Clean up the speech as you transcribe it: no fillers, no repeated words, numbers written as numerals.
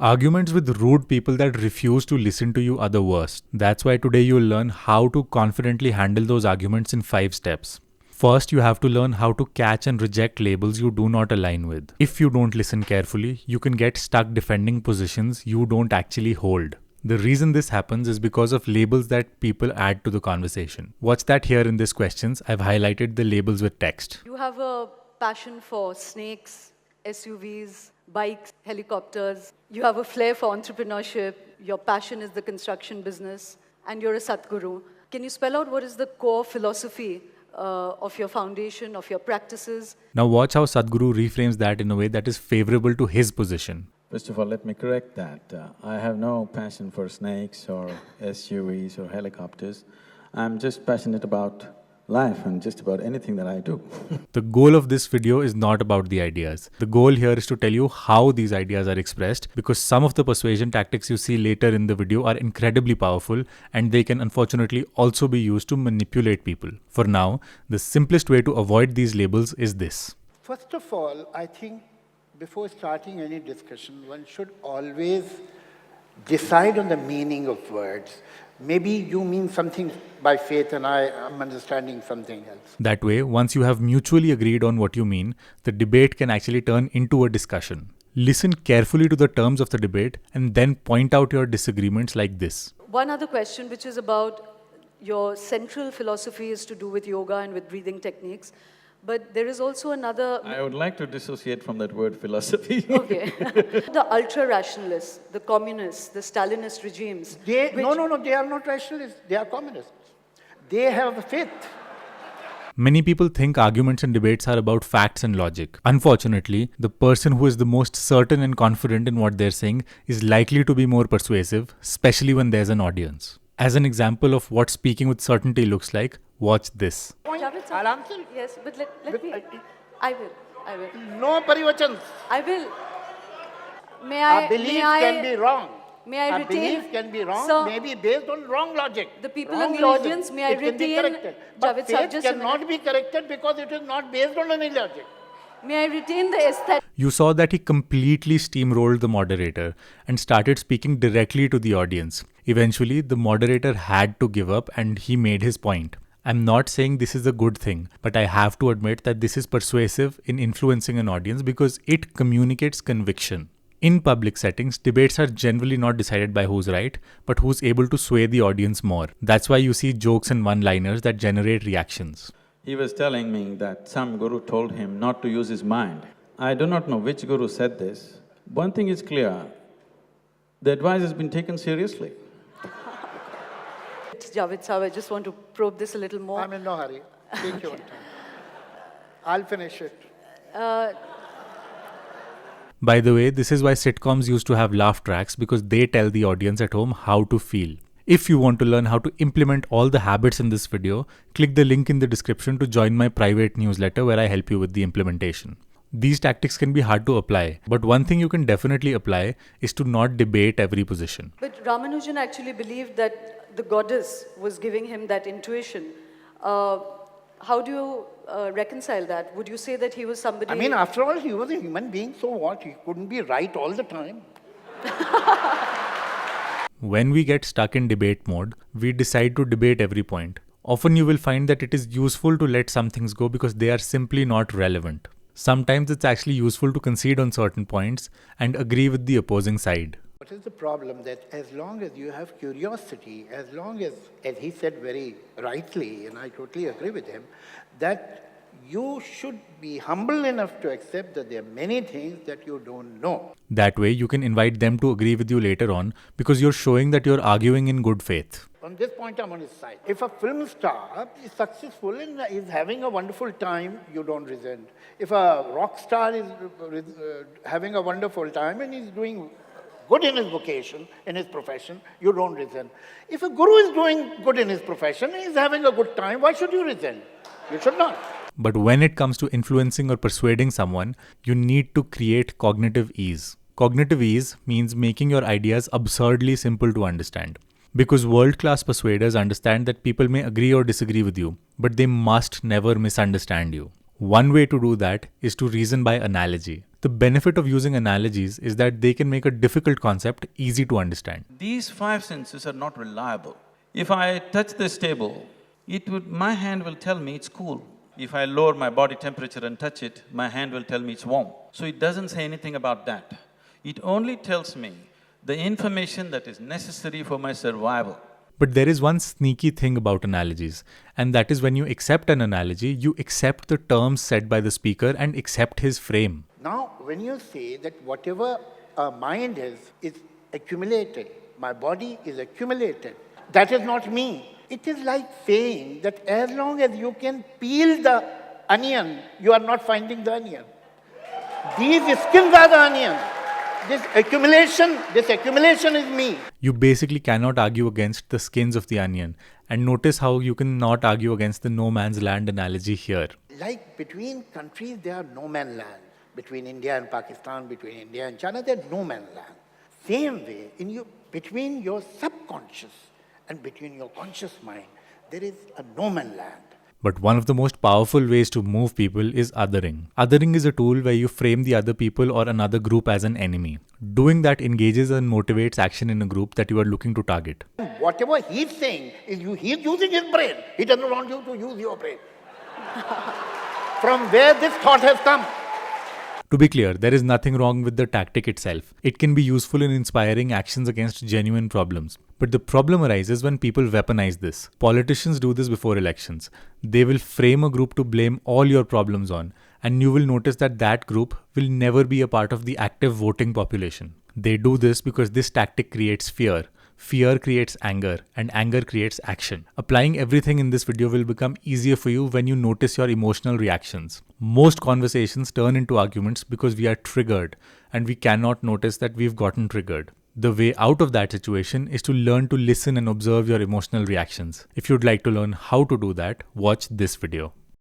Arguments with rude people that refuse to listen to you are the worst. That's why today you'll learn how to confidently handle those arguments in 5 steps. First, you have to learn how to catch and reject labels you do not align with. If you don't listen carefully, you can get stuck defending positions you don't actually hold. The reason this happens is because of labels that people add to the conversation. Watch that here in this questions. I've highlighted the labels with text. You have a passion for snakes, SUVs, bikes, helicopters. You have a flair for entrepreneurship. Your passion is the construction business. And you're a Sadhguru. Can you spell out what is the core philosophy of your foundation, of your practices? Now watch how Sadhguru reframes that in a way that is favorable to his position. First of all, let me correct that. I have no passion for snakes or SUVs or helicopters. I'm just passionate about life and just about anything that I do. The goal of this video is not about the ideas. The goal here is to tell you how these ideas are expressed, because some of the persuasion tactics you see later in the video are incredibly powerful and they can unfortunately also be used to manipulate people. For now, the simplest way to avoid these labels is this. First of all, I think before starting any discussion, one should always decide on the meaning of words. Maybe you mean something by faith and I am understanding something else. That way, once you have mutually agreed on what you mean, the debate can actually turn into a discussion. Listen carefully to the terms of the debate and then point out your disagreements like this. One other question, which is about your central philosophy is to do with yoga and with breathing techniques. But there is also another… I would like to dissociate from that word philosophy. Okay. The ultra-rationalists, the communists, the Stalinist regimes… No, they are not rationalists, they are communists. They have faith. Many people think arguments and debates are about facts and logic. Unfortunately, the person who is the most certain and confident in what they're saying is likely to be more persuasive, especially when there's an audience. As an example of what speaking with certainty looks like, watch this. I'll answer. Yes, but let me… I will. No parivachans. I will. May I… A belief can be wrong. May I retain… A belief can be wrong, Sir, maybe based on wrong logic. The people wrong in the reason. audience, may I It can be retain… corrected. But Javed sir, faith just a cannot minute. be corrected because it is not based on any logic. May I retain the aesthetic… You saw that he completely steamrolled the moderator and started speaking directly to the audience. Eventually, the moderator had to give up and he made his point. I'm not saying this is a good thing, but I have to admit that this is persuasive in influencing an audience because it communicates conviction. In public settings, debates are generally not decided by who's right, but who's able to sway the audience more. That's why you see jokes and one-liners that generate reactions. He was telling me that some guru told him not to use his mind. I do not know which guru said this. One thing is clear, the advice has been taken seriously. Javed sir, I just want to probe this a little more. I'm in no hurry. Take your time. I'll finish it. By the way, this is why sitcoms used to have laugh tracks, because they tell the audience at home how to feel. If you want to learn how to implement all the habits in this video, click the link in the description to join my private newsletter where I help you with the implementation. These tactics can be hard to apply, but one thing you can definitely apply is to not debate every position. But Ramanujan actually believed that the goddess was giving him that intuition. How do you reconcile that? Would you say that he was somebody… I mean, after all, he was a human being, so what? He couldn't be right all the time. When we get stuck in debate mode, we decide to debate every point. Often you will find that it is useful to let some things go because they are simply not relevant. Sometimes it's actually useful to concede on certain points and agree with the opposing side. What is the problem? That as long as you have curiosity, as long as he said very rightly, and I totally agree with him, that you should be humble enough to accept that there are many things that you don't know. That way you can invite them to agree with you later on because you're showing that you're arguing in good faith. On this point, I'm on his side. If a film star is successful and is having a wonderful time, you don't resent. If a rock star is having a wonderful time and is doing good in his vocation, in his profession, you don't resent. If a guru is doing good in his profession and is having a good time, why should you resent? You should not. But when it comes to influencing or persuading someone, you need to create cognitive ease. Cognitive ease means making your ideas absurdly simple to understand. Because world-class persuaders understand that people may agree or disagree with you, but they must never misunderstand you. One way to do that is to reason by analogy. The benefit of using analogies is that they can make a difficult concept easy to understand. These five senses are not reliable. If I touch this table, my hand will tell me it's cool. If I lower my body temperature and touch it, my hand will tell me it's warm. So it doesn't say anything about that. It only tells me the information that is necessary for my survival. But there is one sneaky thing about analogies, and that is when you accept an analogy, you accept the terms said by the speaker and accept his frame. Now, when you say that whatever a mind is accumulated, my body is accumulated, that is not me. It is like saying that as long as you can peel the onion, you are not finding the onion. These skins are the onion. This accumulation is me. You basically cannot argue against the skins of the onion. And notice how you cannot argue against the no man's land analogy here. Like between countries, there are no man's land. Between India and Pakistan, between India and China, there is no man's land. Same way, between your subconscious and between your conscious mind, there is a no man's land. But one of the most powerful ways to move people is othering. Othering is a tool where you frame the other people or another group as an enemy. Doing that engages and motivates action in a group that you are looking to target. Whatever he's saying, he's using his brain. He doesn't want you to use your brain. From where this thought has come. To be clear, there is nothing wrong with the tactic itself. It can be useful in inspiring actions against genuine problems. But the problem arises when people weaponize this. Politicians do this before elections. They will frame a group to blame all your problems on, and you will notice that that group will never be a part of the active voting population. They do this because this tactic creates fear. Fear creates anger, and anger creates action. Applying everything in this video will become easier for you when you notice your emotional reactions. Most conversations turn into arguments because we are triggered, and we cannot notice that we've gotten triggered. The way out of that situation is to learn to listen and observe your emotional reactions. If you'd like to learn how to do that, watch this video.